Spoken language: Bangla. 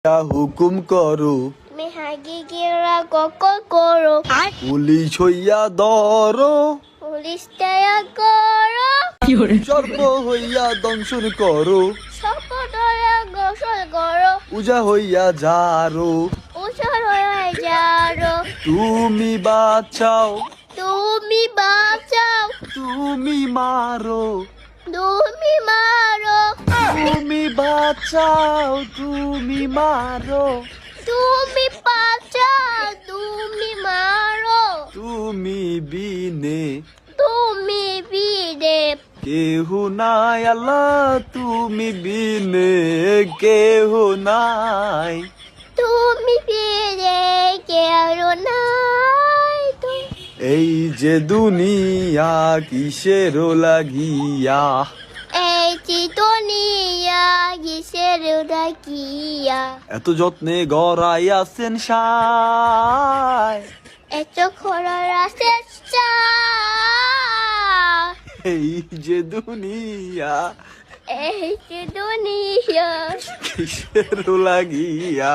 হুকুম করো তুমি হাগিগিরা ককল করো পুলিশ হইয়া ধরো পুলিশ দয়া করো সর্ব হইয়া দংশন করো সকদয়া গোসল করো পূজা হইয়া যারো উসর হয়ে যারো তুমি বাঁচাও তুমি বাঁচাও তুমি মারো তুমি মারো তুমি বাঁচাও তুমি মারো তুমি বাঁচাও তুমি মারো তুমি বিনে তুমি বিদে কেহ নাই আল্লাহ তুমি বিনে কেহ নাই তুমি বিদে কেউ নাই এই যে দুনিয়া কিসের লাগিয়া এই চিতনিয়া কিসের ডাকিয়া এত যত্নে গড়াই আছেন সায় এত খরার আছে এই যে দুনিয়া এই চিতনিয়া কিসের লাগিয়া